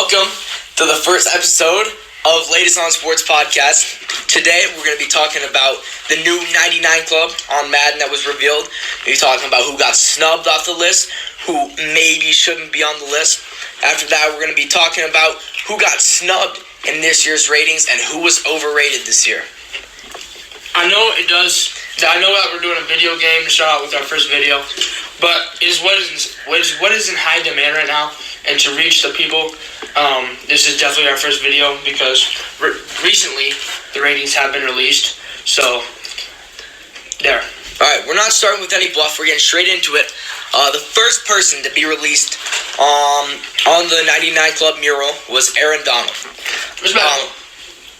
Welcome to the first episode of Latest on Sports Podcast. Today we're going to be talking about the new 99 Club on Madden that was revealed. We're talking about who got snubbed off the list, who maybe shouldn't be on the list. After that, we're going to be talking about who got snubbed in this year's ratings and who was overrated this year. I know that we're doing a video game to start out with our first video, but what is in high demand right now, and to reach the people, this is definitely our first video because recently the ratings have been released. So there. All right, we're not starting with any bluff. We're getting straight into it. The first person to be released on the 99 Club mural was Aaron Donald.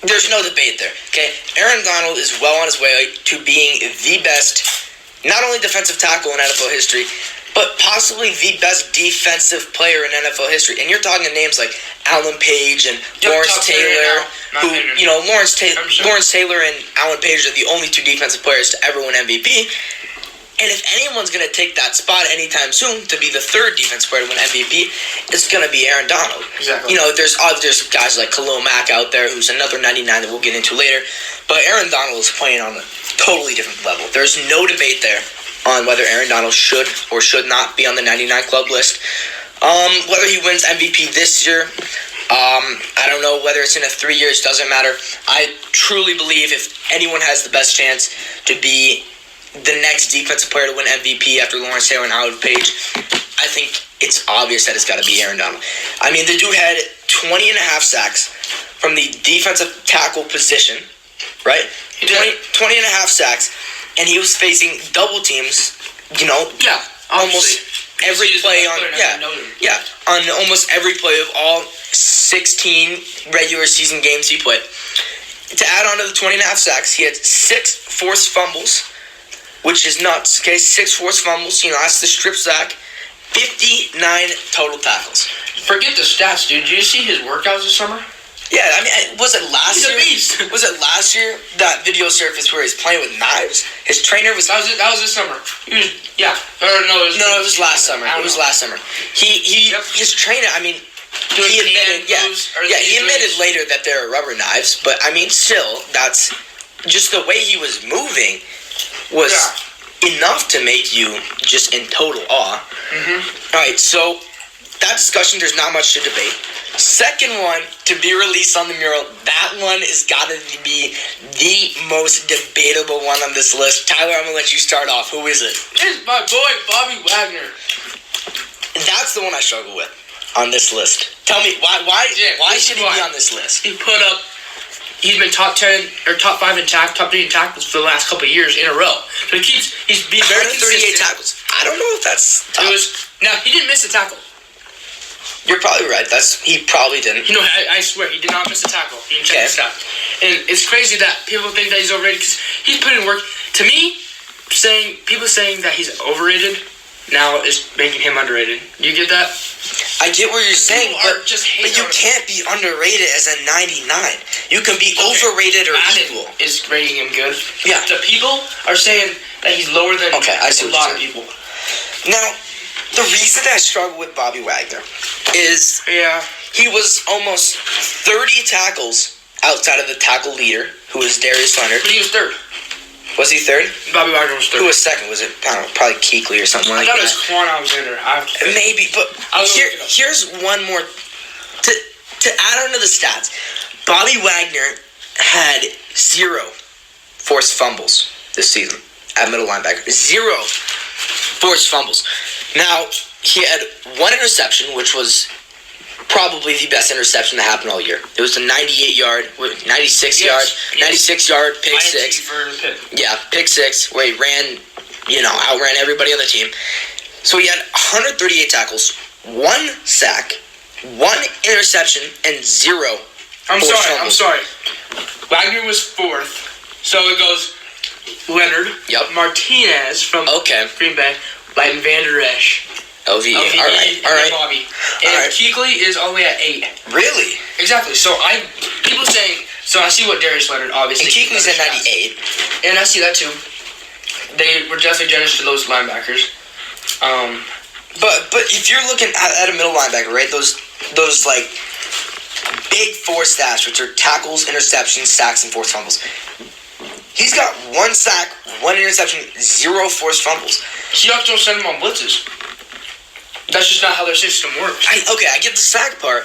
There's no debate there. Okay, Aaron Donald is well on his way to being the best, not only defensive tackle in NFL history, but possibly the best defensive player in NFL history. And you're talking names like Alan Page and Lawrence Taylor, Lawrence Taylor and Alan Page are the only two defensive players to ever win MVP. And if anyone's going to take that spot anytime soon to be the third defensive player to win MVP, it's going to be Aaron Donald. Exactly. You know, there's guys like Khalil Mack out there, who's another 99 that we'll get into later. But Aaron Donald is playing on a totally different level. There's no debate there on whether Aaron Donald should or should not be on the 99 Club list. Whether he wins MVP this year, I don't know. Whether it's in 3 years, doesn't matter. I truly believe if anyone has the best chance to be the next defensive player to win MVP after Lawrence Taylor and Alan Page, I think it's obvious that it's got to be Aaron Donald. I mean, the dude had 20 and a half sacks from the defensive tackle position, right? 20 and a half sacks, and he was facing double teams, almost every play on almost every play of all 16 regular season games he played. To add on to the 20 and a half sacks, he had 6 forced fumbles, which is nuts. Okay, 6 forced fumbles. That's the strip sack. 59 total tackles. Forget the stats, dude. Did you see his workouts this summer? Yeah, I mean, was it last year? He's a beast. Was it last year that video surfaced where he's playing with knives? His trainer was. That was this summer. It was last summer. It was last summer. His trainer. I mean, he admitted later that there are rubber knives, but I mean, still, that's just the way he was moving was enough to make you just in total awe. Mm-hmm. All right, so that discussion, there's not much to debate. Second one to be released on the mural, that one is got to be the most debatable one on this list. Tyler, I'm going to let you start off. Who is it? It's my boy, Bobby Wagner. That's the one I struggle with on this list. Tell me, why should he be on this list? He's been top 10 or top 5 in tackles, top 3 in tackles for the last couple of years in a row. So he's being very consistent. 38 tackles. I don't know if that's tough. He didn't miss a tackle. You're probably right. He probably didn't. I swear, he did not miss a tackle. He didn't check the stat. And it's crazy that people think that he's overrated because he's put in work. To me, people saying that he's overrated now is making him underrated. Do you get that? I get what you're saying, but you can't be underrated as a 99. You can be overrated or equal. Is rating him good? Yeah. The people are saying that he's lower than a lot of people. Now, the reason I struggle with Bobby Wagner is he was almost 30 tackles outside of the tackle leader, who was Darius Leonard. But he was third. Was he third? Bobby Wagner was third. Who was second? Was it, I don't know, probably Kuechly or something like that? I thought it was Quan Alexander. Maybe, but here's one more. To add on to the stats, Bobby Wagner had 0 forced fumbles this season at middle linebacker. 0 forced fumbles. Now, he had 1 interception, which was probably the best interception that happened all year. It was a 96-yard pick six. Yeah, pick six, where he outran everybody on the team. So he had 138 tackles, 1 sack, 1 interception, and 0 forced fumbles. I'm sorry. Wagner was 4th. So it goes Leonard, Martinez from Green Bay, Leighton Vander Esch. LVE. All right. Bobby. And Kuechly is only at 8. Really? Exactly. So I see what Darius Leonard obviously. And Kuechly's at 98. And I see that too. They were definitely generous to those linebackers. But if you're looking at a middle linebacker, right? Those like big four stats, which are tackles, interceptions, sacks, and forced fumbles. He's got 1 sack, 1 interception, 0 forced fumbles. Seahawks don't send him on blitzes. That's just not how their system works. I get the sack part,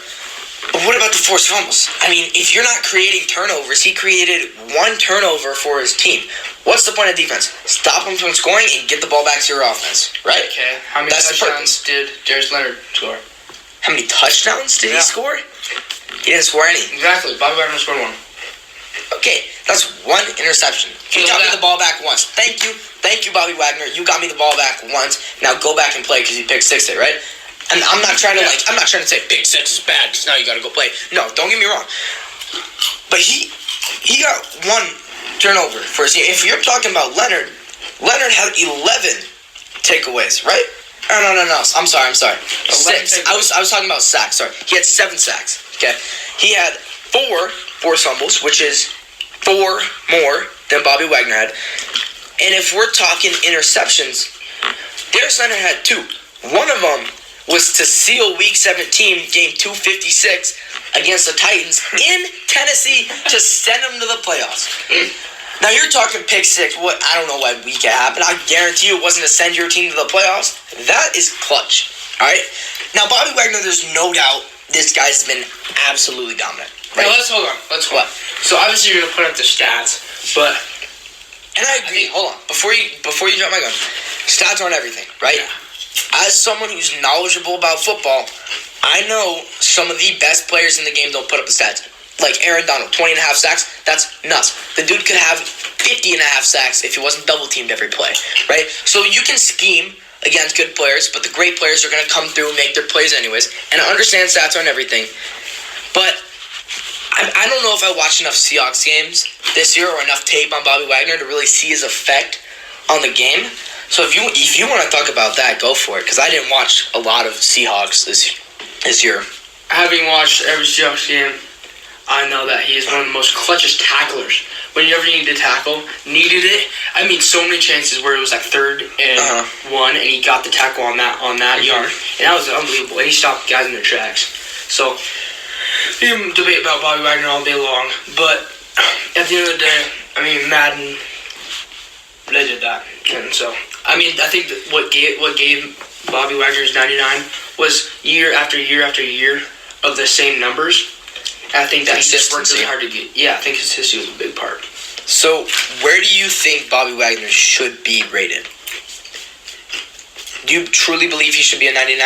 but what about the forced fumbles? I mean, if you're not creating turnovers, he created 1 turnover for his team. What's the point of defense? Stop him from scoring and get the ball back to your offense, right? Okay. How many touchdowns did Darius Leonard score? How many touchdowns did he score? He didn't score any. Exactly. Bobby Wagner scored 1. Okay, that's 1 interception. He got me the ball back once. Thank you, Bobby Wagner. You got me the ball back once. Now go back and play because you picked 6 it, right? And I'm not trying to say pick 6 is bad because now you got to go play. No, don't get me wrong. But he got 1 turnover for his team. If you're talking about Leonard had 11 takeaways, right? No. I'm sorry. 6. I was talking about sacks. Sorry, he had 7 sacks. Okay, he had 4 forced fumbles, which is 4 more than Bobby Wagner had. And if we're talking interceptions, Darius Leonard had 2. One of them was to seal Week 17, Game 256 against the Titans in Tennessee to send them to the playoffs. Now you're talking pick 6. What? I don't know what week it happened. I guarantee you it wasn't to send your team to the playoffs. That is clutch. All right. Now Bobby Wagner, there's no doubt this guy's been absolutely dominant. Right? Now let's hold on. What? So obviously you're gonna put up the stats, but and I agree. Hold on. Before you drop my gun, stats aren't everything, right? Yeah. As someone who's knowledgeable about football, I know some of the best players in the game don't put up the stats. Like Aaron Donald, 20 and a half sacks. That's nuts. The dude could have 50 and a half sacks if he wasn't double teamed every play, right? So you can scheme against good players, but the great players are going to come through and make their plays anyways. And I understand stats aren't everything, but I don't know if I watched enough Seahawks games this year or enough tape on Bobby Wagner to really see his effect on the game. So if you want to talk about that, go for it, because I didn't watch a lot of Seahawks this year. Having watched every Seahawks game, I know that he is one of the most clutchest tacklers. Whenever you need to tackle, needed it. I mean, so many chances where it was like 3rd and 1, and he got the tackle on that yard, and that was unbelievable. And he stopped guys in their tracks. So we can debate about Bobby Wagner all day long, but at the end of the day, I mean, Madden, they did that, and so I mean, I think that what gave Bobby Wagner's 99 was year after year after year of the same numbers. I think that he just worked really hard to get. Yeah, I think consistency was a big part. So, where do you think Bobby Wagner should be rated? Do you truly believe he should be a 99?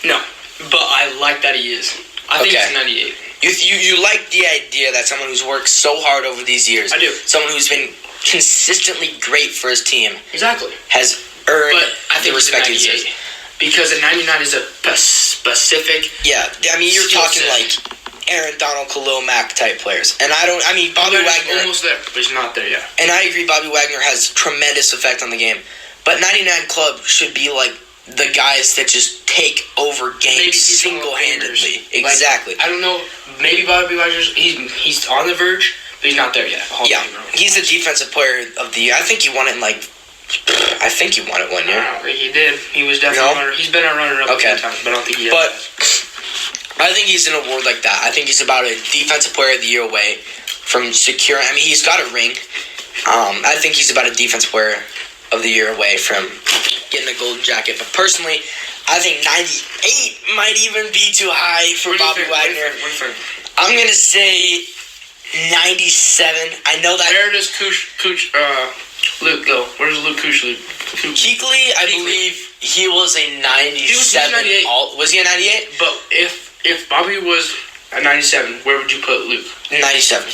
No, but I like that he is. I think he's a 98. You like the idea that someone who's worked so hard over these years, I do. Someone who's been consistently great for his team, exactly, has earned but I think the respect he deserves. Because a 99 is a specific. Yeah, I mean you're talking like Aaron Donald, Khalil Mack type players, and Bobby Wagner almost there, but he's not there yet. And I agree, Bobby Wagner has tremendous effect on the game, but 99 Club should be like the guys that just take over games single-handedly. Exactly. Like, I don't know. Maybe Bobby Wagner's he's on the verge, but he's not there yet. Yeah, he's the defensive player of the year. I think he won it I think he won it 1 year. I don't think he did. He was definitely runner. He's been a runner-up a few times, but I don't think he has. But I think he's an award like that. I think he's about a defensive player of the year away from securing. I mean, he's got a ring. I think he's about a defensive player of the year away from getting a golden jacket. But personally, I think 98 might even be too high for Bobby Wagner. I'm going to say 97. I know that. Where does Luke go? Where does Luke Kuechly? Kuechly, I believe he was a 97. Was he a 98? But if Bobby was a 97, where would you put Luke? 97.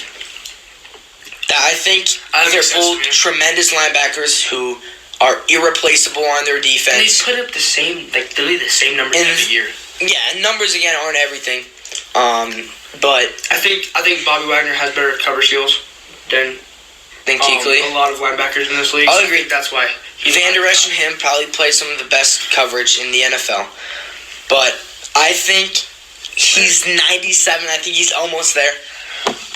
I think they're both tremendous linebackers who are irreplaceable on their defense. And they put up the same, literally the same numbers every year. Yeah, numbers again aren't everything. But I think Bobby Wagner has better cover skills than Kuechly. A lot of linebackers in this league. I'll agree. That's why Van Der Esch and him probably play some of the best coverage in the NFL. But I think he's 97. I think he's almost there.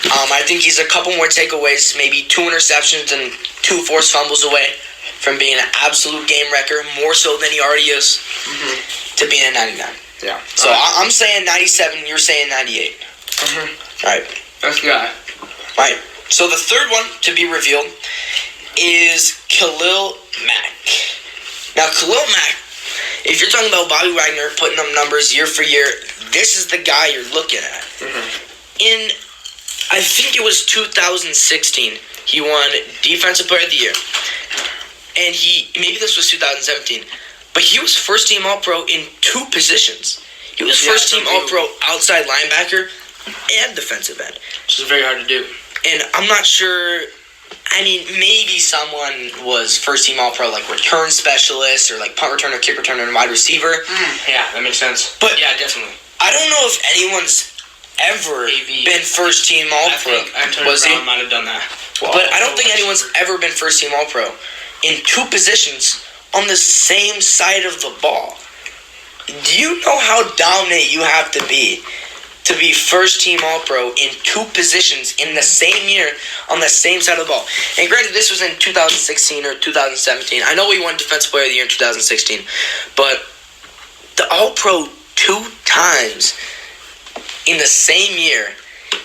I think he's a couple more takeaways, maybe 2 interceptions and 2 forced fumbles away from being an absolute game wrecker, more so than he already is, to being a 99. Yeah. So I'm saying 97, you're saying 98. All right. That's the guy. All right. So the third one to be revealed is Khalil Mack. Now, Khalil Mack, if you're talking about Bobby Wagner putting up numbers year for year, this is the guy you're looking at. In, I think it was 2016, he won Defensive Player of the Year. And maybe this was 2017, but he was first team All-Pro in 2 positions. He was first team All-Pro outside linebacker and defensive end. Which is very hard to do. And I'm not sure, I mean, maybe someone was first team All-Pro, like return specialist or like punt returner, kick returner, and wide receiver. Yeah, that makes sense. But yeah, definitely. I don't know if anyone's ever been first team All-Pro. I think Antonio Brown might have done that. Well, but I don't think anyone's ever been first team All-Pro in 2 positions on the same side of the ball. Do you know how dominant you have to be first team All-Pro in 2 positions in the same year on the same side of the ball? And granted, this was in 2016 or 2017. I know we won Defensive Player of the Year in 2016, but the All-Pro 2 times in the same year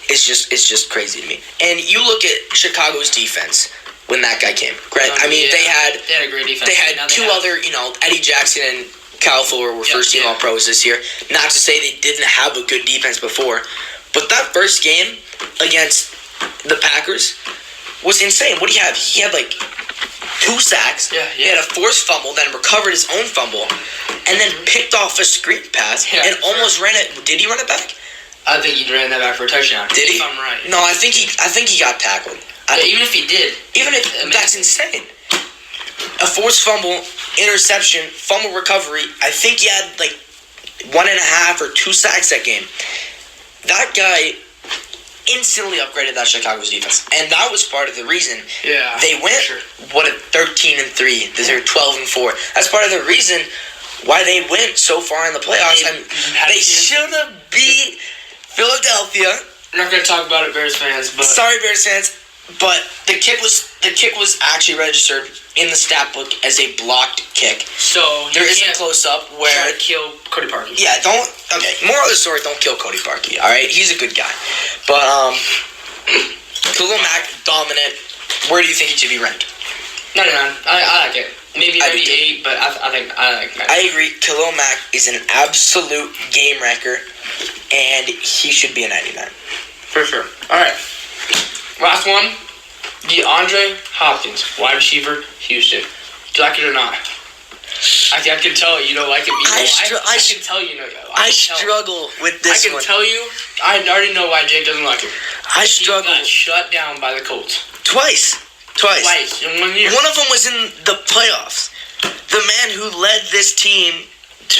is just crazy to me. And you look at Chicago's defense when that guy came. They had a great defense. They had 2 other, Eddie Jackson and Kyle Fuller were first team All-Pros this year. Not to say they didn't have a good defense before, but that first game against the Packers was insane. What do you have? He had like 2 sacks. He had a forced fumble, then recovered his own fumble, and then picked off a screen pass and almost ran it. Did he run it back? I think he ran that back for a touchdown. Did he? If I'm right. No, I think he got tackled. Even if he did, that's insane. A forced fumble, interception, fumble recovery. I think he had like 1.5 or 2 sacks that game. That guy instantly upgraded that Chicago's defense, and that was part of the reason they went 13-3. This year 12-4. That's part of the reason why they went so far in the playoffs. They should have beat Philadelphia. I'm not gonna talk about it, Bears fans. But sorry, Bears fans. But the kick was actually registered in the stat book as a blocked kick. So there is a close up where try to kill Cody Parkey. Yeah, moral of the story, don't kill Cody Parkey. All right, he's a good guy. But Khalil Mack, dominant. Where do you think he should be ranked? 99. I like it. Maybe 98, but I think I like 99. I agree. Khalil Mack is an absolute game wrecker, and he should be a 99 for sure. All right. Last one, DeAndre Hopkins, wide receiver, Houston. Do you like it or not? I can tell you don't like it. I can tell you know. I struggle with this one. I can tell you, I already know why Jake doesn't like him. I struggle. He got shut down by the Colts. Twice in 1 year. One of them was in the playoffs. The man who led this team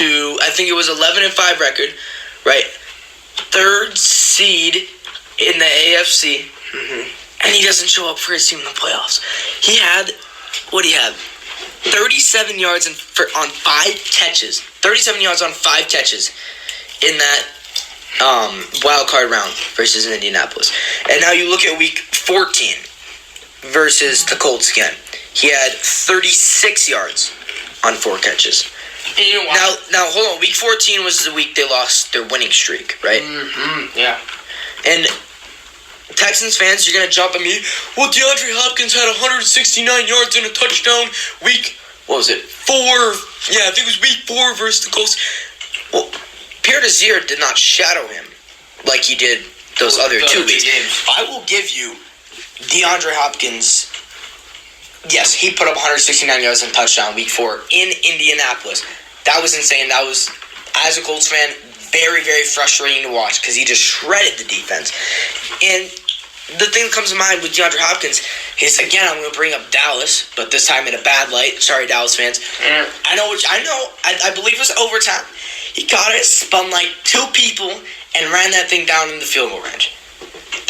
to, I think it was 11-5 record, right? 3rd seed in the AFC. And he doesn't show up for his team in the playoffs. He had, 37 yards on 5 catches. 37 yards on 5 catches in that wild card round versus Indianapolis. And now you look at week 14 versus the Colts again. He had 36 yards on 4 catches. Now hold on. Week 14 was the week they lost their winning streak, right? Yeah. And Texans fans, you're going to jump at me. Well, DeAndre Hopkins had 169 yards and a touchdown week, 4? Yeah, I think it was week 4 versus the Colts. Well, Pierre Desir did not shadow him like he did those other 2 weeks. I will give you DeAndre Hopkins. Yes, he put up 169 yards and a touchdown week 4 in Indianapolis. That was insane. That was, as a Colts fan, very, very frustrating to watch because he just shredded the defense. And the thing that comes to mind with DeAndre Hopkins is, again, I'm going to bring up Dallas, but this time in a bad light. Sorry, Dallas fans. I believe it was overtime. He caught it, spun like 2 people, and ran that thing down in the field goal range.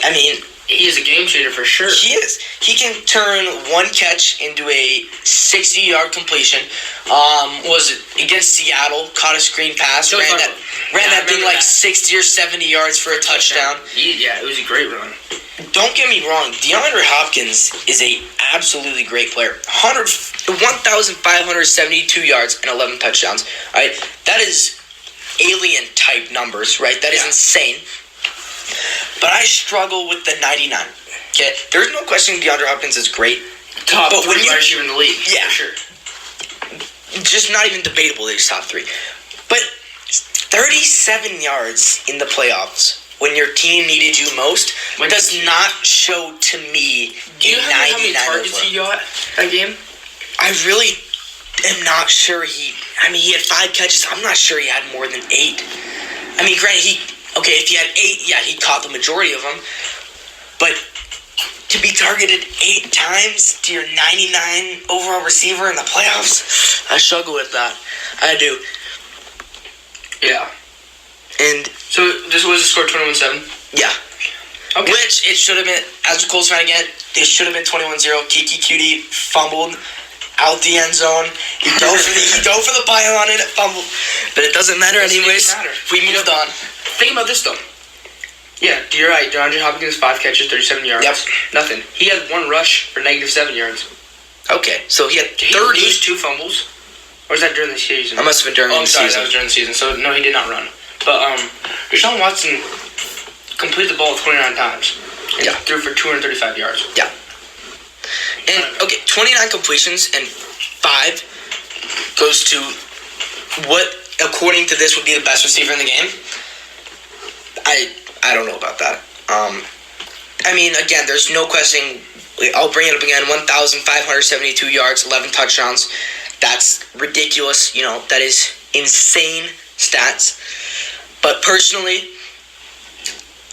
I mean, he is a game changer for sure. He is. He can turn 1 catch into a 60-yard completion. Was it against Seattle? Caught a screen pass. Ran that thing like 60 or 70 yards for a touchdown. It was a great run. Don't get me wrong. DeAndre Hopkins is a absolutely great player. 1,572 yards and 11 touchdowns. All right, that is alien type numbers, right? That is insane. But I struggle with the 99. Okay, there's no question DeAndre Hopkins is great. Top But when 3 you- receiver in the league. Yeah. For sure. Just not even debatable that he's top 3. But 37 yards in the playoffs when your team needed you most does not show to me Do you a have how many 99 targets overall. he got that game? I really am not sure he had 5 catches. I'm not sure he had more than 8. I mean, granted, if he had 8, yeah, he caught the majority of them. But to be targeted 8 times to your 99 overall receiver in the playoffs, I struggle with that. I do. Yeah. And So this was the score 21-7? yeah. Okay. Which it should have been, as a Colts fan again, it should have been 21-0. Kiki Cutie fumbled out the end zone. He dove for the pylon and it fumbled. But it doesn't matter anyways. Doesn't matter. We moved on. Think about this though. Yeah, you're right. DeAndre Hopkins 5 catches, 37 yards. Yep. Nothing. He had 1 rush for -7 yards. Okay, so he had Did he 30. lose 2 fumbles? Or was that during the season? That must have been during I'm the sorry, season. that was during the season. So no, he did not run. But Deshaun Watson completed the ball 29 times. And Yeah. threw for 235 yards. Yeah. And okay, 29 completions and 5 goes to what, according to this, would be the best receiver in the game. I don't know about that. I mean, again, there's no question. I'll bring it up again. 1,572 yards, 11 touchdowns. That's ridiculous. You know, that is insane stats. But personally,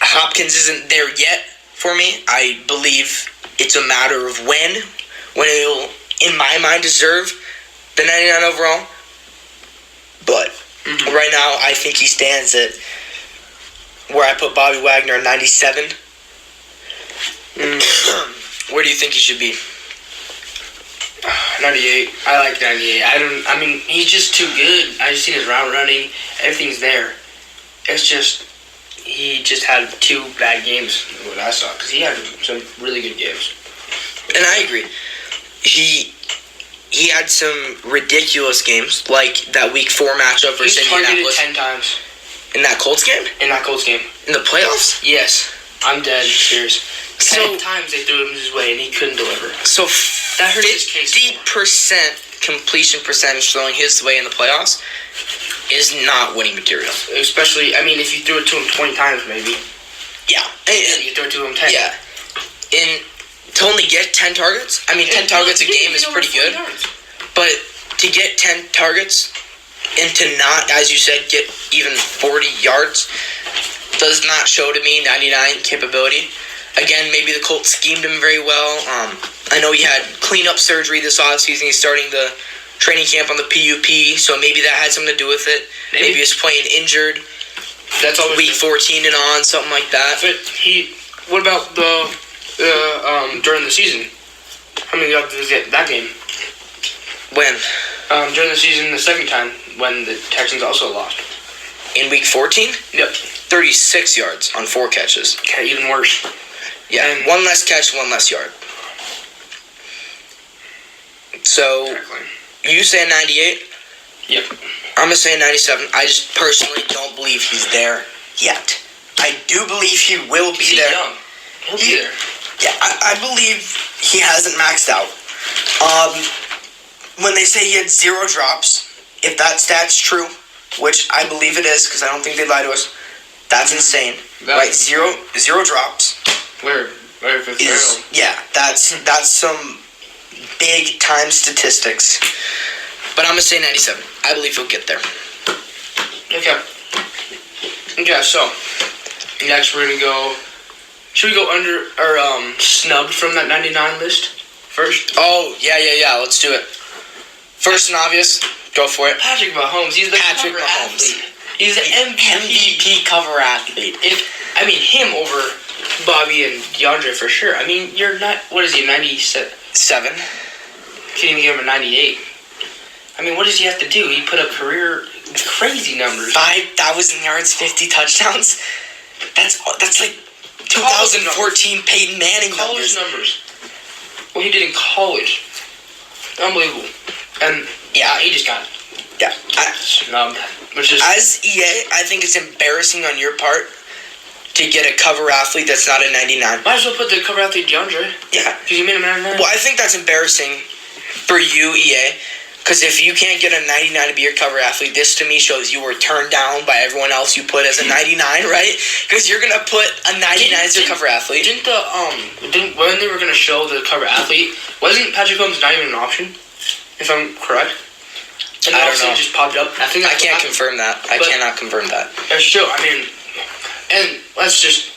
Hopkins isn't there yet for me. I believe it's a matter of when he'll, in my mind, deserve the 99 overall. But right now, I think he stands at where I put Bobby Wagner at 97. Where do you think he should be? 98. I like 98. I mean, he's just too good. I just seen his route running. Everything's there. It's just, he just had 2 bad games, what I saw. Because he had some really good games. And I agree. He had some ridiculous games, like that Week 4 matchup versus He's targeted Indianapolis. 10 times. In that Colts game? In that Colts game. In the playoffs? Yes. I'm dead serious. 10 So- times they threw him his way and he couldn't deliver. So That hurts his case. 50% completion percentage throwing his way in the playoffs is not winning material. Especially, I mean, if you threw it to him 20 times maybe. Yeah. And you throw it to him 10. Yeah. And to only get 10 targets, I mean, 10 targets a game is pretty good. But to get 10 targets and to not, as you said, get even 40 yards does not show to me 99 capability. Again, maybe the Colts schemed him very well. I know he had cleanup surgery this offseason. He's starting the training camp on the PUP, so maybe that had something to do with it. Maybe he was playing injured. That's always Week 14 and on, something like that. But what about the during the season? How many yards was it that game? When? During the season, the second time when the Texans also lost. In Week 14? Yep. 36 yards on 4 catches. Okay, even worse. Yeah, And- 1 less catch, 1 less yard. So, Exactly. you say 98? Yep. I'm going to say 97. I just personally don't believe he's there yet. I do believe he will be He's there. young. He'll be there. Yeah, I believe he hasn't maxed out. When they say he had 0 drops, if that stat's true, which I believe it is because I don't think they lie to us, that's insane. Right? Zero drops. Where Is that's some big time statistics. But I'm gonna say 97. I believe he'll get there. Okay. Okay, so next we're gonna go. Should we go under or snubbed from that 99 list first? Oh yeah. Let's do it. First and obvious. Go for it. Patrick Mahomes. He's the Patrick cover Mahomes. athlete. He's the MVP. MVP cover athlete. Him over Bobby and DeAndre for sure. I mean, you're not. What is he? 97. 7. Can't even give him a 98. I mean, what does he have to do? He put up career crazy numbers. 5,000 yards, 50 touchdowns. That's like 2014 Peyton Manning College numbers. numbers. What he did in college. Unbelievable. And yeah, he just got Yeah. snubbed. Which is As EA, I think it's embarrassing on your part to get a cover athlete that's not a 99. Might as well put the cover athlete DeAndre. Yeah. Because you made him a 99. Well, I think that's embarrassing for you, EA. Because if you can't get a 99 to be your cover athlete, this to me shows you were turned down by everyone else you put as a 99, right? Because you're going to put a 99 as your cover athlete. When they were going to show the cover athlete, wasn't Patrick Mahomes not even an option? If I'm correct? And I don't know. It just popped up. I can't confirm that. I cannot confirm that. It's true. I mean, and let's just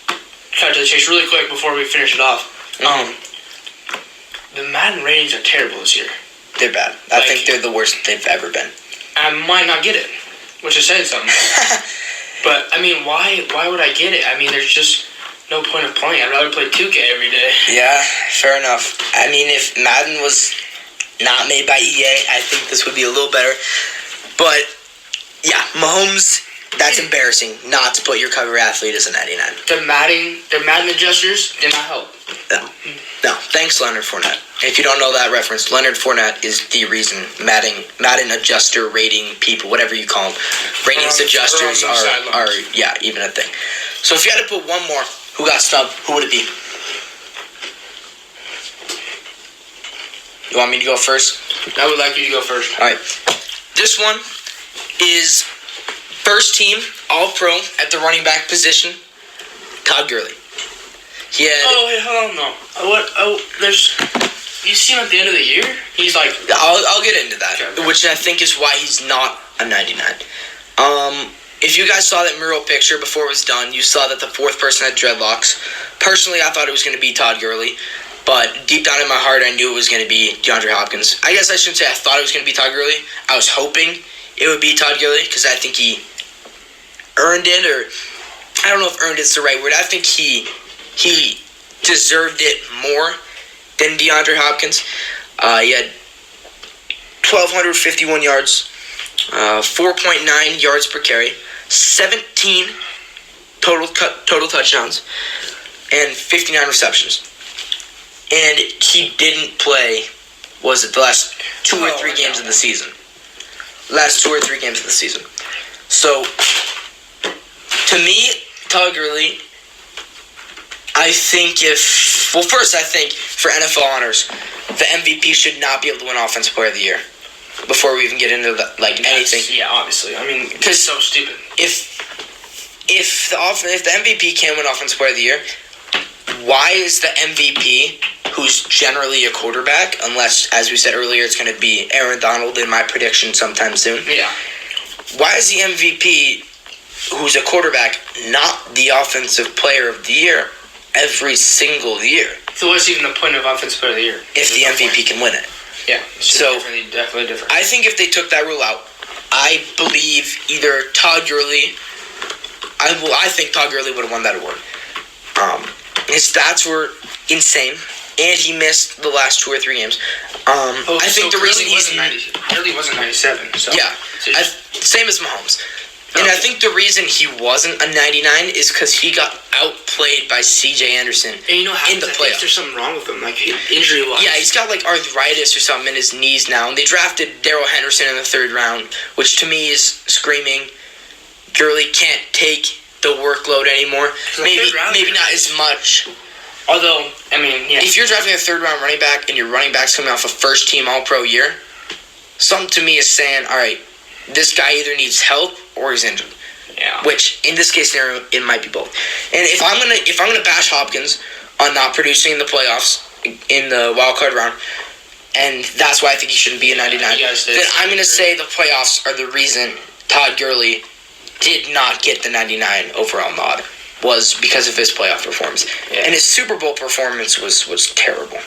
cut to the chase really quick before we finish it off. The Madden ratings are terrible this year. They're bad. I think they're the worst they've ever been. I might not get it, which is saying something. But, I mean, why would I get it? I mean, there's just no point of playing. I'd rather play 2K every day. Yeah, fair enough. I mean, if Madden was not made by EA, I think this would be a little better. But, yeah, Mahomes, that's embarrassing not to put your cover athlete as a 99. The Madden adjusters did not help. No. Thanks, Leonard Fournette. If you don't know that reference, Leonard Fournette is the reason Madden adjuster rating people, whatever you call them, ratings adjusters are even a thing. So if you had to put one more who got snubbed, who would it be? You want me to go first? I would like you to go first. All right. This one is first team All-Pro at the running back position, Todd Gurley. He had... Oh, wait, hold on, no. You see him at the end of the year? He's like... I'll get into that, okay. Which I think is why he's not a 99. If you guys saw that mural picture before it was done, you saw that the fourth person had dreadlocks. Personally, I thought it was going to be Todd Gurley, but deep down in my heart, I knew it was going to be DeAndre Hopkins. I guess I shouldn't say I thought it was going to be Todd Gurley. I was hoping it would be Todd Gurley because I think he earned it, or I don't know if earned it's the right word. I think he deserved it more than DeAndre Hopkins. He had 1,251 yards, 4.9 yards per carry, 17 total touchdowns, and 59 receptions. And he didn't play, was it the last two or three games of the season? So, to me, Todd Gurley, I think for NFL honors, the MVP should not be able to win Offensive Player of the Year before we even get into anything. Yeah, obviously. I mean, it's so stupid. If the MVP can't win Offensive Player of the Year, why is the MVP, who's generally a quarterback, unless, as we said earlier, it's going to be Aaron Donald in my prediction sometime soon. Yeah. Why is the MVP, who's a quarterback, not the Offensive Player of the Year every single year? So what's even the point of Offensive Player of the Year? If the MVP can win it. Yeah. So definitely different. I think if they took that rule out, I believe either Todd Gurley, I think Todd Gurley would have won that award. His stats were insane, and he missed the last 2 or 3 games. I think the reason Gurley wasn't 97. So yeah, same as Mahomes. And I think the reason he wasn't a 99 is because he got outplayed by C.J. Anderson in the playoffs. There's something wrong with him, injury-wise. Yeah, he's got arthritis or something in his knees now. And they drafted Darrell Henderson in the 3rd round, which to me is screaming Gurley can't take the workload anymore. Maybe not as much. Although, I mean, yeah. If you're drafting a 3rd round running back and your running back's coming off a first team All-Pro year, something to me is saying, all right, this guy either needs help or he's injured. Yeah. Which in this case scenario, it might be both. And if I'm gonna bash Hopkins on not producing in the playoffs in the wild card round, and that's why I think he shouldn't be a 99, then I'm gonna say the playoffs are the reason Todd Gurley did not get the 99 overall nod, was because of his playoff performance. Yeah. And his Super Bowl performance was terrible.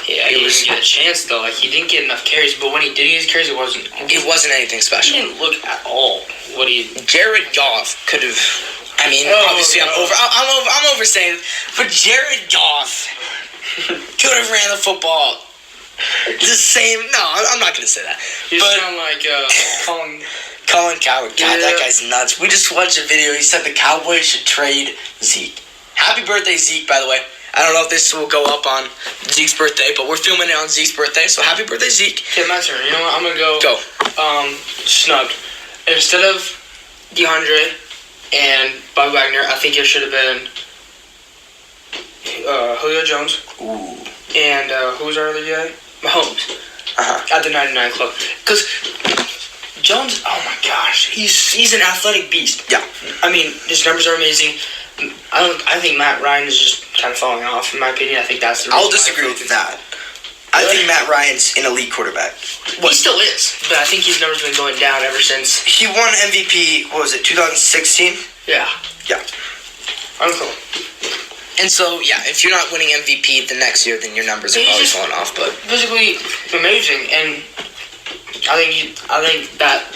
Yeah, he didn't get a chance though. He didn't get enough carries, but when he did get his carries, it wasn't anything special. He didn't look at all. Jared Goff could have. I mean, obviously, I'm oversaying it, but Jared Goff could have ran the football the same. No, I'm not going to say that. You sound like Colin Coward. God, that guy's nuts. We just watched a video. He said the Cowboys should trade Zeke. Happy birthday, Zeke, by the way. I don't know if this will go up on Zeke's birthday, but we're filming it on Zeke's birthday, so happy birthday, Zeke. Okay, my turn. You know what? I'm going to go. Snubbed. Instead of DeAndre and Bob Wagner, I think it should have been Julio Jones. Ooh. And who's our other guy? Mahomes. At the 99 Club. Because Jones, oh my gosh, he's an athletic beast. Yeah. I mean, his numbers are amazing. I think Matt Ryan is just kind of falling off, in my opinion. I think that's the reason. I'll disagree with that. I think Matt Ryan's an elite quarterback. He still is, but I think his numbers have been going down ever since. He won MVP, what was it, 2016? Yeah. Yeah. Uncle. And so, yeah, if you're not winning MVP the next year, then your numbers are probably falling off. But physically amazing, and I think that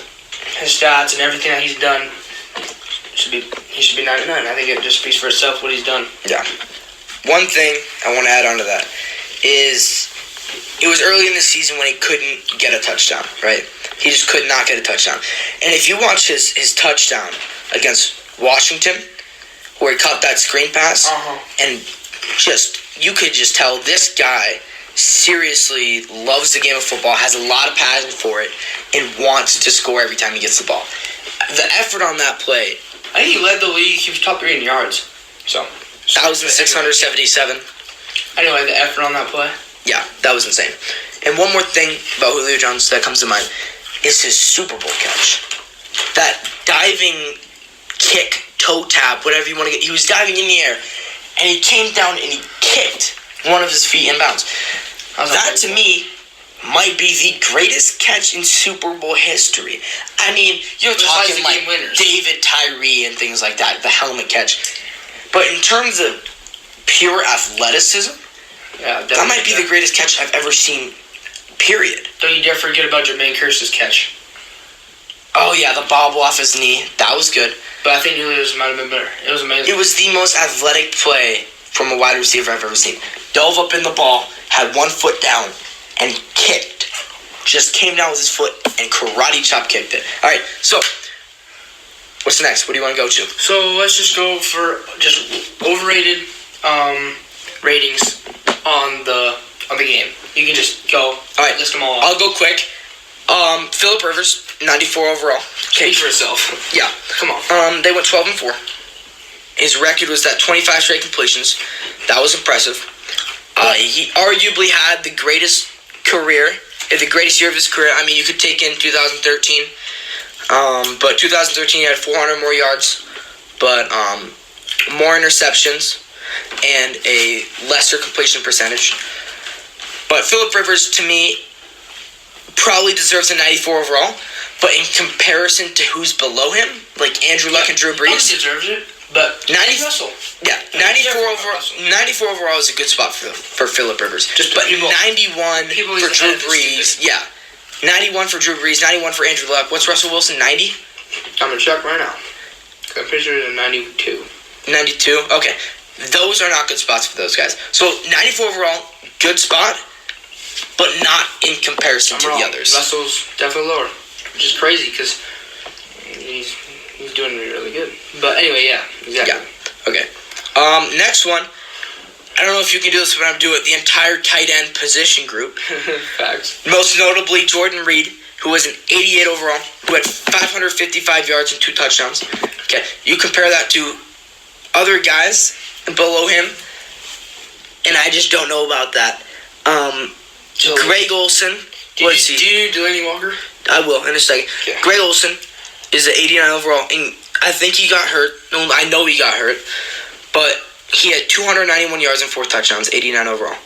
his stats and everything that he's done he should be 99. I think it just speaks for itself what he's done. Yeah. One thing I want to add on to that is it was early in the season when he couldn't get a touchdown, right? He just could not get a touchdown. And if you watch his touchdown against Washington, where he caught that screen pass, and you could just tell this guy seriously loves the game of football, has a lot of passion for it, and wants to score every time he gets the ball. The effort on that play, I think he led the league. He was top 3 in yards. So 1,677. Anyway, the effort on that play. Yeah, that was insane. And one more thing about Julio Jones that comes to mind is his Super Bowl catch. That diving kick, toe tap, whatever you want to get. He was diving in the air, and he came down and he kicked one of his feet inbounds. That, to me, might be the greatest catch in Super Bowl history. I mean, you're talking like David Tyree and things like that, the helmet catch. But in terms of pure athleticism, that might be the greatest catch I've ever seen, period. Don't you dare forget about Jermaine Kearse's catch. Oh, yeah, the bobble off his knee. That was good. But I think Julio's might have been better. It was amazing. It was the most athletic play from a wide receiver I've ever seen. Dove up in the ball, had one foot down, and kicked. Just came down with his foot and karate chop kicked it. All right, so what's next? What do you want to go to? So let's just go for just overrated ratings on the game. You can just go. All right, list them all. I'll go quick. Phillip Rivers, 94 overall. Speak for itself. Yeah. Come on. They went 12-4. His record was that 25 straight completions. That was impressive. He arguably had the greatest career, the greatest year of his career. I mean, you could take in 2013. But 2013 he had 400 more yards, but more interceptions and a lesser completion percentage. But Phillip Rivers, to me, probably deserves a 94 overall. But in comparison to who's below him, like Andrew Luck and Drew Brees, he deserves it. But 94 overall is a good spot for Phillip Rivers. But 91 for Drew Brees, 91 for Drew Brees, 91 for Andrew Luck. What's Russell Wilson, 90? I'm going to check right now. I'm pretty sure it's a 92. 92? Okay. Those are not good spots for those guys. So 94 overall, good spot, but not in comparison to the others. Russell's definitely lower, which is crazy because he's doing really good. But anyway, yeah, exactly. Yeah. Okay. Next one. I don't know if you can do this, but I'm doing it. The entire tight end position group. Facts. Most notably, Jordan Reed, who was an 88 overall, who had 555 yards and 2 touchdowns. Okay. You compare that to other guys below him, and I just don't know about that. Greg Olsen. Do you do Delaney Walker? I will in a second. Okay. Greg Olsen is an 89 overall, and I think he got hurt. No, I know he got hurt, but he had 291 yards and 4 touchdowns, 89 overall.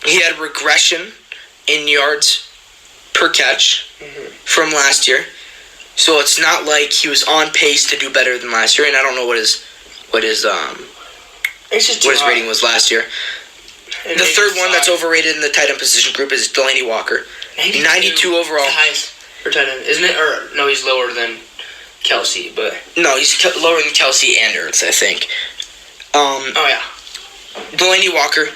He had regression in yards per catch from last year, so it's not like he was on pace to do better than last year. And I don't know what his rating was last year. The third one that's overrated in the tight end position group is Delaney Walker, 92 overall. Highest for tight end, isn't it? Or no, he's lower than Kelsey, but no, he's lower than Kelsey and Ertz, I think. Delaney Walker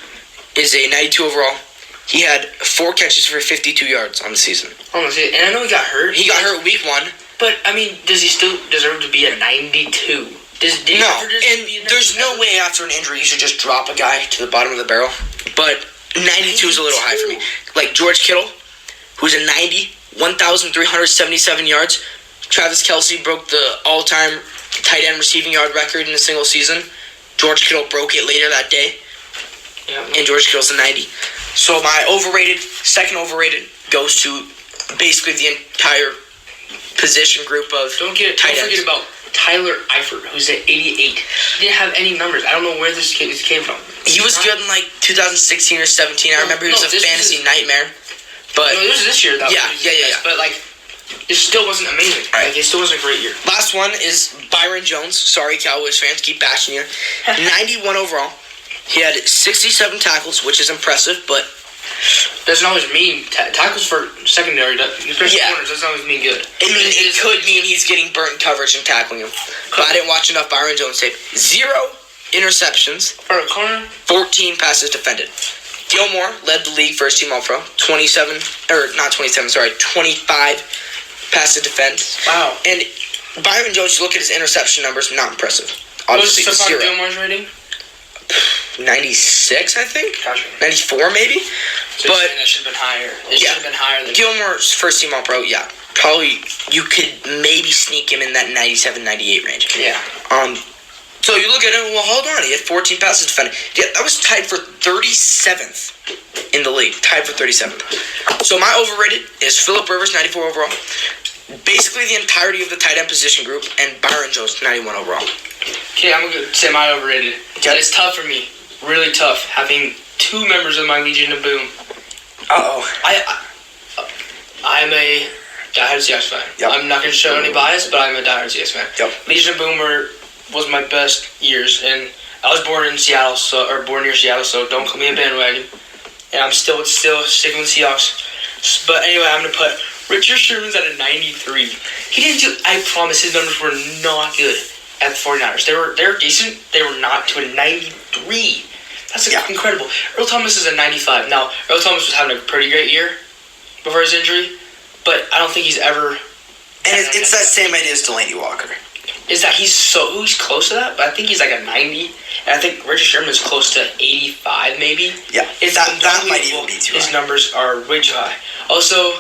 is a 92 overall. He had 4 catches for 52 yards on the season. And I know he got hurt. He got hurt week 1. But I mean, does he still deserve to be a 92? No, and there's no way after an injury you should just drop a guy to the bottom of the barrel. But 92 is a little high for me. Like George Kittle, who's a 90, 1,377 yards. Travis Kelce broke the all-time tight end receiving yard record in a single season. George Kittle broke it later that day. Yeah. And George Kittle's a 90. So my second overrated, goes to basically the entire position group of Don't forget about Tyler Eifert, who's at 88. He didn't have any numbers. I don't know where this came from. He was good in like 2016 or 17. I remember he was a fantasy nightmare. But no, this was this year. Yeah. But like, it still wasn't amazing. Right. Like, it still wasn't a great year. Last one is Byron Jones. Sorry, Cowboys fans, keep bashing you. 91 overall. He had 67 tackles, which is impressive, but doesn't always mean tackles for secondary, especially corners, doesn't always mean good. It could mean he's getting burnt in coverage and tackling him. But I didn't watch enough Byron Jones tape. 0 interceptions. For a corner? 14 passes defended. Gilmore led the league first team All-Pro. 25 passes defense. Wow. And Byron Jones, you look at his interception numbers, not impressive. Obviously, what's zero. Gilmore's rating? 96, I think. Gotcha. 94, maybe. So but that should have been higher. It should have been higher than Gilmore's first team All-Pro. Yeah, probably you could maybe sneak him in that 97, 98 range. Yeah. So you look at it. Well, hold on. He had 14 passes defended. Yeah, that was tied for 37th in the league. Tied for 37th. So my overrated is Phillip Rivers, 94 overall. Basically the entirety of the tight end position group, and Byron Jones, 91 overall. Okay, I'm going to say my overrated. Okay. It's tough for me. Really tough. Having 2 members of my Legion of Boom. Uh-oh. I'm a diehard Seahawks fan. Yep. I'm not going to show any bias, but I'm a diehard Seahawks fan. Yep. Legion of Boom was my best years, and I was born in Seattle, born near Seattle, so don't call me a bandwagon. And I'm still sticking with Seahawks. But anyway, I'm going to put Richard Sherman's at a 93. I promise his numbers were not good at the 49ers. They were decent. They were not to a 93. That's incredible. Earl Thomas is a 95. Now, Earl Thomas was having a pretty great year before his injury, but I don't think he's ever... And it's that same idea as Delaney Walker. Is that he's close to that, but I think he's like a 90, and I think Richard Sherman's close to 85 maybe. Yeah, that might even be too high. His numbers are way too high. Also,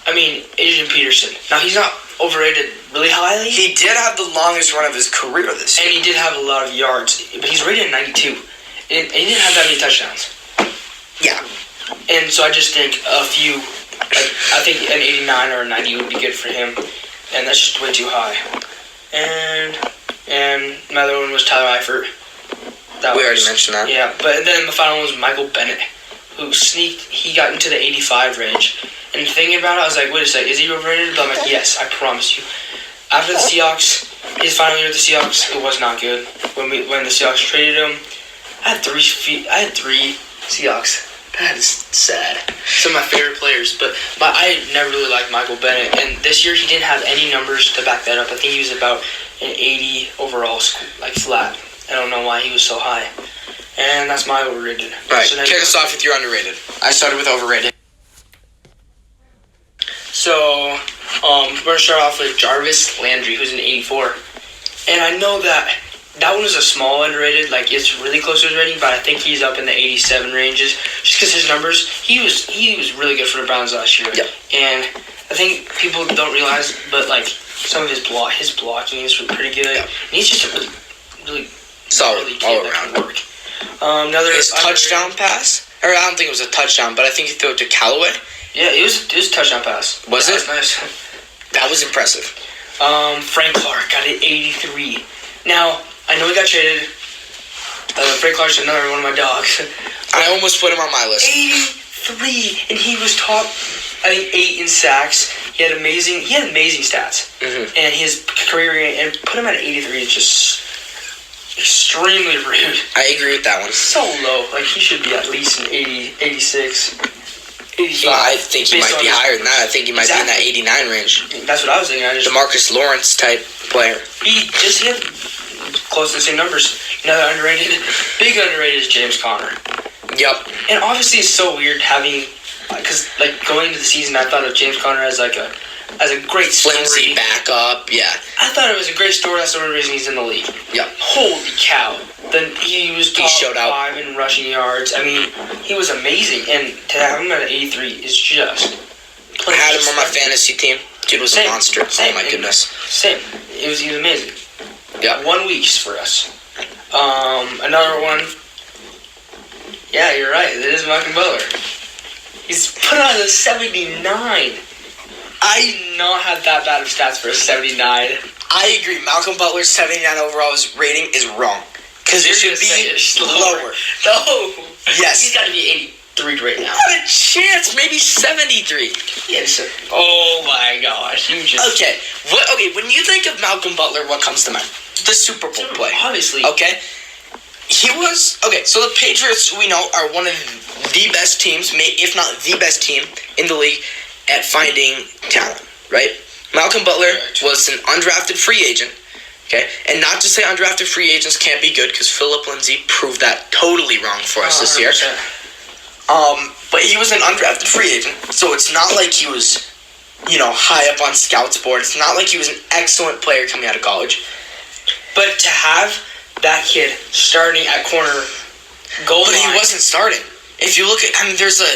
I mean, Adrian Peterson. Now, he's not overrated really highly. He did have the longest run of his career this year. And he did have a lot of yards, but he's rated at 92. And he didn't have that many touchdowns. Yeah. And so I just think I think an 89 or a 90 would be good for him. And that's just way too high. And my other one was Tyler Eifert. We already mentioned that. Yeah, but then the final one was Michael Bennett, who he got into the 85 range. And thinking about it, I was like, wait a second, is he overrated? But I'm like, yes, I promise you. After the Seahawks, his final year with the Seahawks, it was not good. When the Seahawks traded him, I had three Seahawks. That is sad. Some of my favorite players, but I never really liked Michael Bennett. And this year, he didn't have any numbers to back that up. I think he was about an 80 overall, like flat. I don't know why he was so high. And that's my overrated. Right, So kick us off with your underrated. I started with overrated. So, we're going to start off with Jarvis Landry, who's an 84. And I know that one was a small underrated, like it's really close to his rating, but I think he's up in the 87 ranges. Just because his numbers, he was really good for the Browns last year. Yep. And I think people don't realize, but like some of his blocking is pretty good. Yep. And he's just a really solid all that around. can work. Another his touchdown pass, or I don't think it was a touchdown, but I think he threw it to Callaway. Yeah, it was a touchdown pass. Was it? That was nice. That was impressive. Frank Clark got an 83. Now, I know he got traded. Frank Clark's another one of my dogs. I almost put him on my list. 83, and he was top, I think, 8 in sacks. He had amazing stats. Mm-hmm. And his career, and put him at 83 is just extremely rude. I agree with that one. So low. Like, he should be at least an 80, 86, 85. I think he might be higher than that. I think he might be in that 89 range. That's what I was thinking. DeMarcus Lawrence type player. He had close to the same numbers. Another big underrated is James Conner. Yep. And obviously it's so weird having, because like going into the season I thought of James Conner as a great story. Flimsy backup, yeah. I thought it was a great story. That's the only reason he's in the league. Yep. Holy cow. Then he was top 5 in rushing yards. I mean, he was amazing. And to have him at 83 is just... I had him on my fantasy team. Dude was a monster. Oh my goodness. Same. He was amazing. Yeah. 1 week for us. Another one. Yeah, you're right. It is Malcolm Butler. He's put on a 79. I do not have that bad of stats for a 79. I agree. Malcolm Butler's 79 overall rating is wrong. Because it should be lower. No. Yes. He's got to be 83 right now. Not a chance. Maybe 73. Yes. Oh my gosh. Okay. When you think of Malcolm Butler, what comes to mind? The Super Bowl play. Obviously. Okay. So the Patriots, we know, are one of the best teams, if not the best team in the league at finding talent, right? Malcolm Butler was an undrafted free agent, okay? And not to say undrafted free agents can't be good, because Philip Lindsay proved that totally wrong for us this year. But he was an undrafted free agent, so it's not like he was, high up on scouts board. It's not like he was an excellent player coming out of college. But to have that kid starting at corner goal line. But he wasn't starting. If you look at, there's a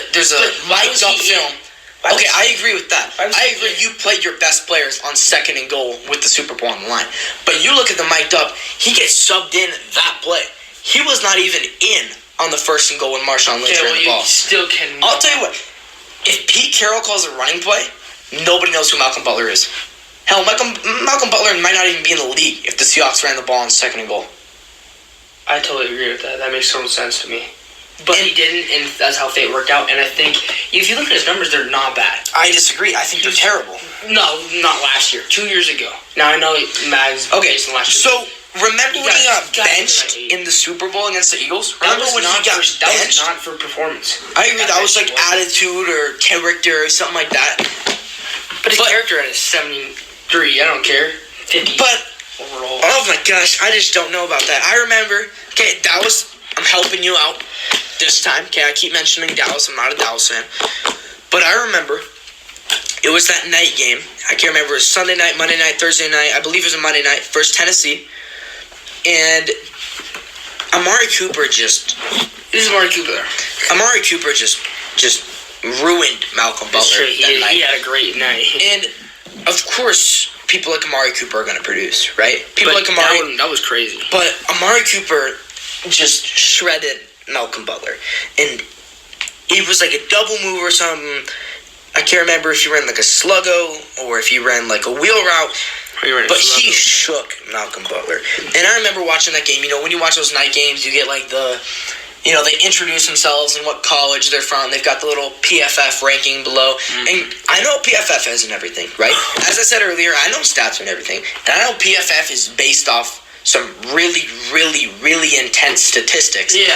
mic'd up film. Okay, I agree with that. I agree. You played your best players on second and goal with the Super Bowl on the line. But you look at the mic'd up, he gets subbed in that play. He was not even in on the first and goal when Marshawn Lynch ran the ball. Still can. I'll tell you what. If Pete Carroll calls a running play, nobody knows who Malcolm Butler is. Hell, Malcolm Butler might not even be in the league if the Seahawks ran the ball on second and goal. I totally agree with that. That makes total sense to me. But he didn't, and that's how fate worked out. And I think, if you look at his numbers, they're not bad. I disagree. I think they're terrible. No, not last year. 2 years ago. Now, I know Mag's based on last year. So, remember when he got benched in the Super Bowl against the Eagles? Remember when he got benched? That was not for performance. I agree. That was like attitude or character or something like that. But his character at 73, I don't care. 50 overall. Oh my gosh, I just don't know about that. I remember, I'm helping you out this time. Okay, I keep mentioning Dallas. I'm not a Dallas fan. But I remember it was that night game. I can't remember. It was Sunday night, Monday night, Thursday night. I believe it was a Monday night versus Tennessee. And Amari Cooper just ruined Malcolm Butler that night. He had a great night. And, of course, people like Amari Cooper are going to produce, right? That was crazy. But Amari Cooper just shredded Malcolm Butler. And it was like a double move or something. I can't remember if he ran like a sluggo or if he ran like a wheel route. But he shook Malcolm Butler. And I remember watching that game. When you watch those night games, you get like they introduce themselves and what college they're from. They've got the little PFF ranking below. Mm-hmm. And I know PFF is and everything, right? As I said earlier, I know stats and everything. And I know PFF is based off some really, really, really intense statistics. Yeah.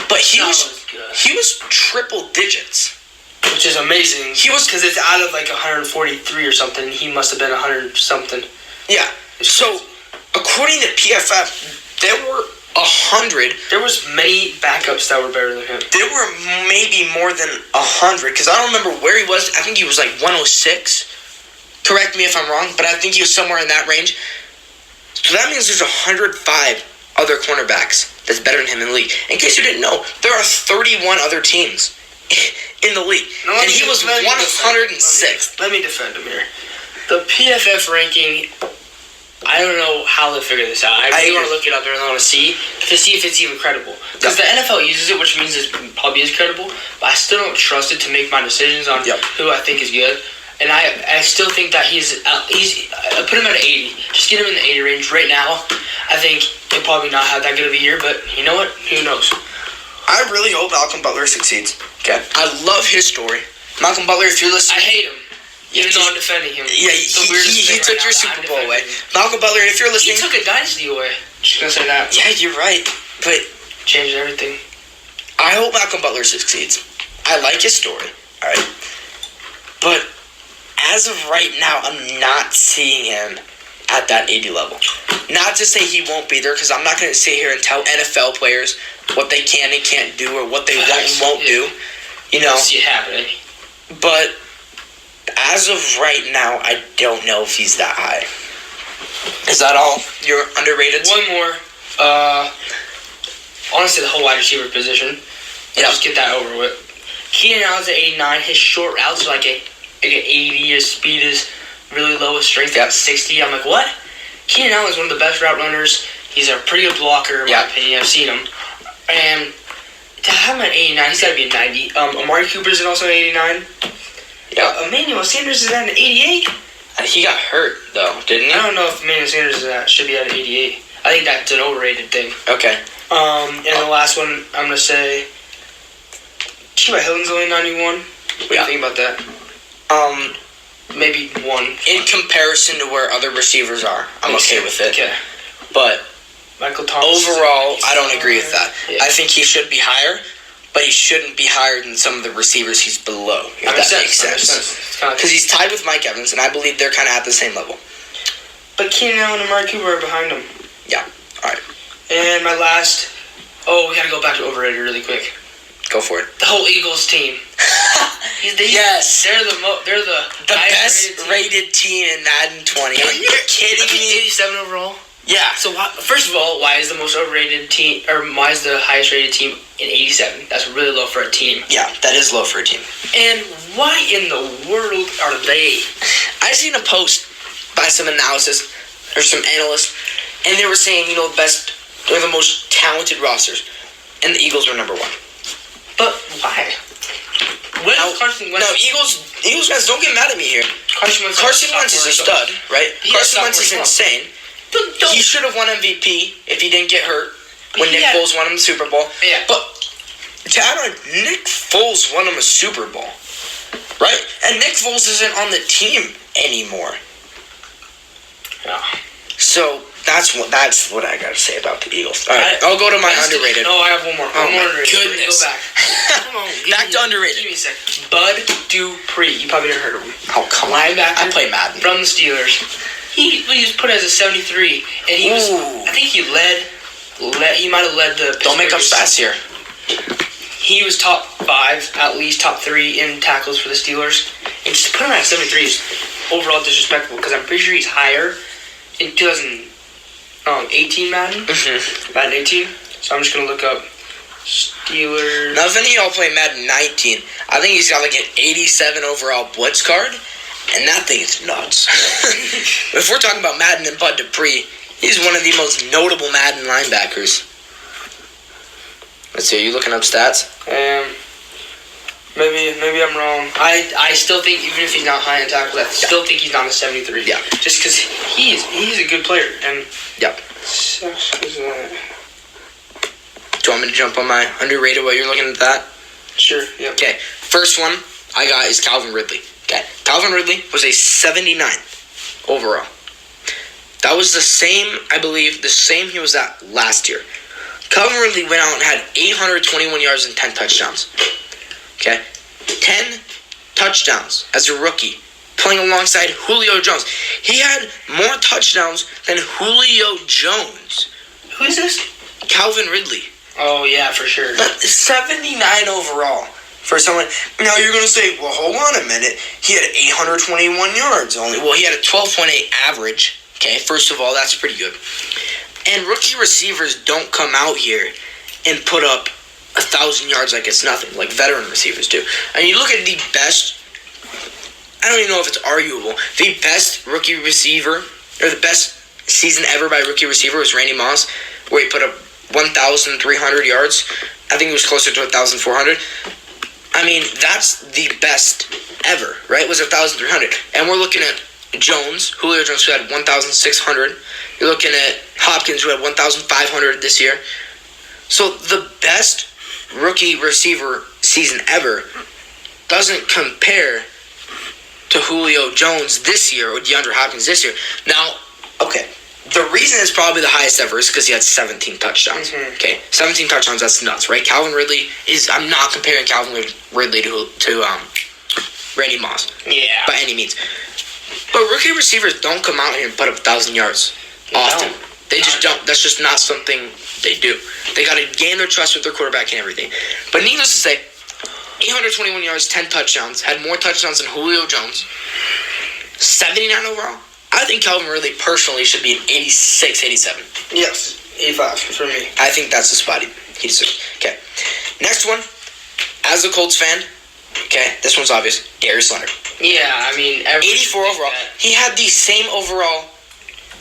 But he was triple digits. Which is amazing. He was, because it's out of like 143 or something. He must have been 100 something. Yeah. So, according to PFF, there were 100. There was many backups that were better than him. There were maybe more than 100, because I don't remember where he was. I think he was like 106. Correct me if I'm wrong, but I think he was somewhere in that range. So that means there's 105 other cornerbacks that's better than him in the league. In case you didn't know, there are 31 other teams in the league. And he was 106th. Let me defend him here. The PFF ranking, I don't know how they figure this out. I really want to look it up there and I want to see if it's even credible. Because the NFL uses it, which means it probably is credible, but I still don't trust it to make my decisions on who I think is good. And I still think that he's I put him at an 80. Just get him in the 80 range right now. I think he'll probably not have that good of a year, but you know what? Who knows? I really hope Malcolm Butler succeeds. Okay. I love his story. Malcolm Butler, if you're listening, I hate him. Even though I'm defending him. Yeah, he took your Super Bowl away. Malcolm Butler, if you're listening, he took a dynasty away. Just gonna say that. Yeah, you're right. But changed everything. I hope Malcolm Butler succeeds. I like his story. All right. But as of right now, I'm not seeing him at that 80 level. Not to say he won't be there, because I'm not going to sit here and tell NFL players what they can and can't do or what they won't do. I see it happening. But as of right now, I don't know if he's that high. Is that all? Your underrated? One more. Honestly, the whole wide receiver position. Just get that over with. Keenan Allen's at 89. His short routes are like an 80. His speed is really low. His strength at 60. I'm like, what? Keenan Allen's one of the best route runners He's a pretty good blocker, in my opinion. I've seen him. And to have him at 89, he's got to be a 90. Amari Cooper's also an 89. Yeah. Emmanuel Sanders is at an 88. He got hurt, though, didn't he? I don't know if Emmanuel Sanders should be at an 88. I think that's an overrated thing. Okay. And the last one, I'm going to say, T.Y. Hilton's only 91. What do you think about that? Maybe one. In comparison to where other receivers are, I'm okay with it. Okay. But Michael Thomas. Overall, I don't agree with that. Yeah. I think he should be higher, but he shouldn't be higher than some of the receivers he's below, if that makes sense. Because he's tied with Mike Evans, and I believe they're kind of at the same level. But Keenan Allen and Amari Cooper are behind him. Yeah. All right. And my last... Oh, we got to go back to overrated really quick. Go for it. The whole Eagles team. Yes. They're the best rated team in Madden 20. Are you kidding me? 87 overall. Yeah. So first of all, why is the most overrated team, or why is the highest rated team in 87? That's really low for a team. Yeah, that is low for a team. And why in the world are they? I seen a post by some analysis or some analysts, and they were saying, they're the most talented rosters, and the Eagles were number one. But why? Carson Wentz? No, Eagles fans, don't get mad at me here. Carson Wentz is a stud, right? Carson Wentz is insane. He should have won MVP if he didn't get hurt when Nick Foles won him the Super Bowl. Yeah. But to add on, Nick Foles won him a Super Bowl, right? And Nick Foles isn't on the team anymore. Yeah. So that's what I gotta say about the Eagles. All right, I'll go to my underrated. No, I have one more. Oh my goodness. Go back. Come on. Back to underrated. Give me a second. Bud Dupree. You probably never heard of him. Oh, come on. Linebacker. I play Madden. From the Steelers. He was put as a 73, and he was. I think he he might have led the. Don't make up stats here. He was top 5, at least top 3 in tackles for the Steelers. And just to put him at 73 is overall disrespectful because I'm pretty sure he's higher in 2018 Madden. Mm-hmm. Madden 18. So I'm just gonna look up Steelers. Now, if any of y'all play Madden 19, I think he's got like an 87 overall blitz card. And that thing is nuts. If we're talking about Madden and Bud Dupree, he's one of the most notable Madden linebackers. Let's see, are you looking up stats? Maybe I'm wrong. I still think, even if he's not high in tackles, I still think he's not a 73. Yeah. Just because he's a good player. And yep. Do you want me to jump on my underrated while you're looking at that? Sure, yeah. Okay, first one I got is Calvin Ridley. Okay, Calvin Ridley was a 79 overall. That was the same, I believe, he was at last year. Calvin Ridley went out and had 821 yards and 10 touchdowns. Okay, 10 touchdowns as a rookie, playing alongside Julio Jones. He had more touchdowns than Julio Jones. Who is this? Calvin Ridley. Oh, yeah, for sure. But 79 overall. For someone, now you're going to say, well, hold on a minute. He had 821 yards only. Well, he had a 12.8 average. Okay, first of all, that's pretty good. And rookie receivers don't come out here and put up 1,000 yards like it's nothing, like veteran receivers do. And you look at the best, I don't even know if it's arguable, the best rookie receiver, or the best season ever by rookie receiver was Randy Moss, where he put up 1,300 yards. I think it was closer to 1,400. I mean, that's the best ever, right? It was 1,300. And we're looking at Jones, Julio Jones, who had 1,600. You're looking at Hopkins, who had 1,500 this year. So the best rookie receiver season ever doesn't compare to Julio Jones this year or DeAndre Hopkins this year. Now, okay, the reason it's probably the highest ever is because he had 17 touchdowns. Mm-hmm. Okay, 17 touchdowns, that's nuts, right? Calvin Ridley is, I'm not comparing Calvin Ridley to Randy Moss. Yeah. By any means. But rookie receivers don't come out here and put up 1,000 yards often. They just don't. That's just not something they do. They got to gain their trust with their quarterback and everything. But needless to say, 821 yards, 10 touchdowns, had more touchdowns than Julio Jones. 79 overall. I think Calvin Ridley personally should be an 86, 87. Yes, 85 for me. I think that's the spot he deserves. Okay. Next one, as a Colts fan, okay, this one's obvious. Darius Leonard. Yeah, I mean, 84 overall. He had the same overall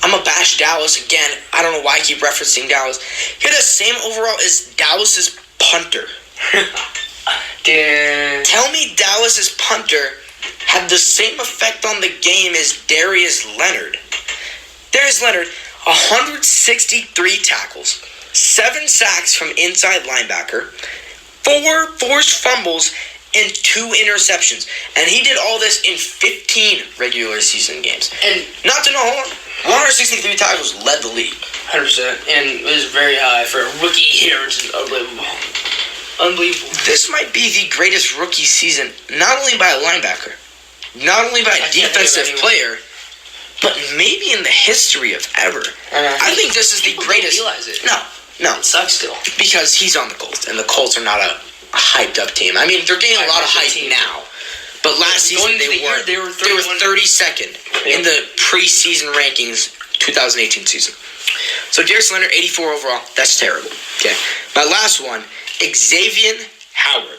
I'm a bash Dallas again. I don't know why I keep referencing Dallas. He had the same overall as Dallas's punter. Damn. Tell me Dallas's punter had the same effect on the game as Darius Leonard. Darius Leonard, 163 tackles, 7 sacks from inside linebacker, 4 forced fumbles, and 2 interceptions. And he did all this in 15 regular season games. And not to know, hold on, 163 tackles led the league. 100%. And it was very high for a rookie here, which is unbelievable. Unbelievable. This might be the greatest rookie season, not only by a linebacker, not only by a defensive player, but maybe in the history of ever. I think this is the greatest. Don't realize it. No. It sucks still. Because he's on the Colts, and the Colts are not a hyped up team. I mean, they're getting a lot of hype now. But last season they were 32nd in the preseason rankings 2018 season. So Darius Leonard, 84 overall. That's terrible. Okay. My last one, Xavier Howard.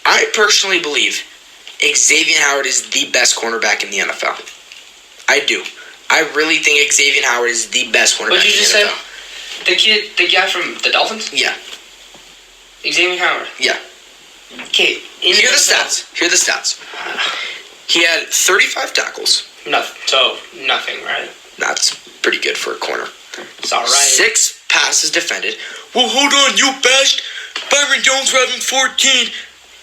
I personally believe Xavier Howard is the best cornerback in the NFL. I do. I really think Xavier Howard is the best cornerback in the NFL. What did you just say? The guy from the Dolphins? Yeah. Xavier Howard? Yeah. Okay. Here are the stats. He had 35 tackles. Nothing, right? That's pretty good for a corner. It's all right. 6 passes defended. Well, hold on, you bashed Byron Jones for having 14.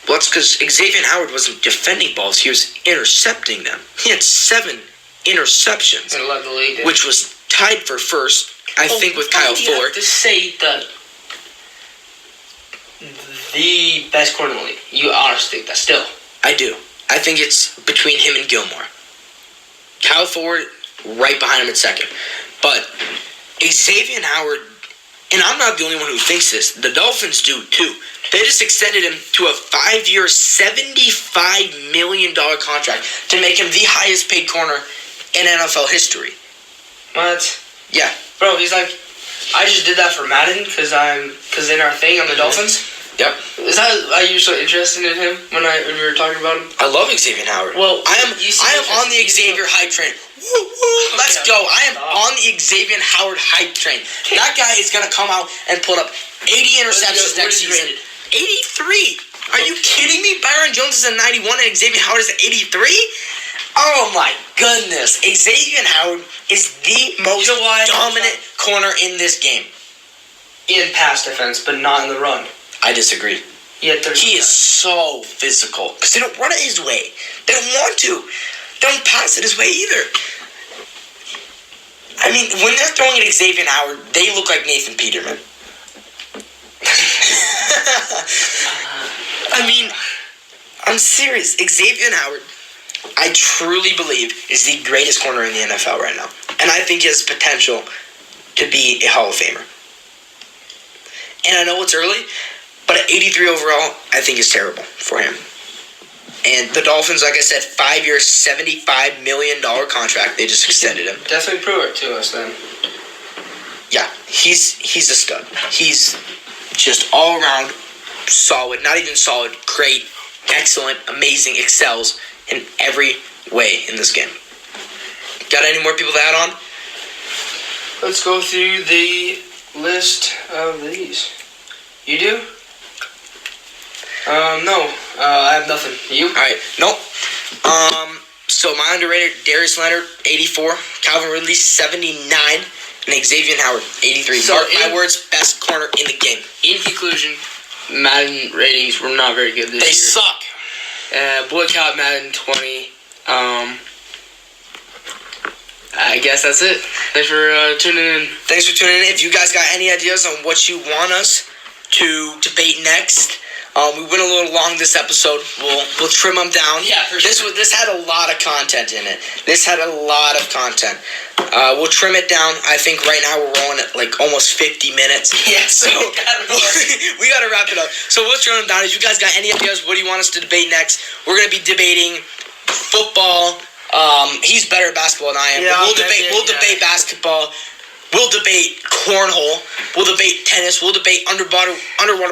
Well, that's because Xavier Howard wasn't defending balls. He was intercepting them. He had 7 interceptions, I love the league, which was tied for first, I think, with Kyle Fuller. You have to say the best corner in the league. You honestly think that still? I do. I think it's between him and Gilmore. Kyle Fuller right behind him at second. But Xavier Howard, and I'm not the only one who thinks this, the Dolphins do too. They just extended him to a 5-year, $75 million contract to make him the highest paid corner in NFL history. What? Yeah. Bro, he's like, I just did that for Madden because in our thing on the Dolphins. Yep. Is that are you so interested in him when we were talking about him? I love Xavier Howard. Well, I am on the Xavier hype train. Woo, woo, let's go. I am on the Xavier Howard hype train. That guy is gonna come out and put up 80 interceptions next season. 83. Are you kidding me? Byron Jones is a 91 and Xavier Howard is an 83. Oh my goodness. Xavier Howard is the most dominant corner in this game. In pass defense, but not in the run. I disagree. He is so physical because they don't run it his way. They don't want to. They don't pass it his way either. I mean, when they're throwing at Xavier Howard, they look like Nathan Peterman. I mean, I'm serious. Xavier Howard, I truly believe, is the greatest corner in the NFL right now. And I think he has potential to be a Hall of Famer. And I know it's early, but at 83 overall, I think is terrible for him. And the Dolphins, like I said, 5-year, $75 million contract. They just extended him. Definitely prove it to us then. Yeah, he's a stud. He's just all around solid, not even solid, great, excellent, amazing, excels in every way in this game. Got any more people to add on? Let's go through the list of these. You do? No. I have nothing. You? Alright, nope. So my underrated, Darius Leonard, 84. Calvin Ridley, 79. And Xavier Howard, 83. So Mark my words, best corner in the game. In conclusion, Madden ratings were not very good this year. They suck. Boycott Madden 20. I guess that's it. Thanks for tuning in. Thanks for tuning in. If you guys got any ideas on what you want us to debate next, we went a little long this episode. We'll trim them down. Yeah, for sure. This had a lot of content in it. This had a lot of content. We'll trim it down. I think right now we're rolling at like almost 50 minutes. Yeah, so we gotta wrap it up. So we'll trim them down. If you guys got any ideas, what do you want us to debate next? We're gonna be debating football. He's better at basketball than I am. Yeah, We'll debate basketball. We'll debate cornhole. We'll debate tennis. We'll debate underwater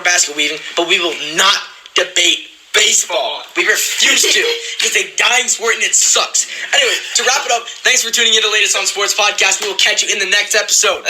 basket weaving. But we will not debate baseball. We refuse to. It's a dying sport and it sucks. Anyway, to wrap it up, thanks for tuning in to the Latest on Sports podcast. We will catch you in the next episode.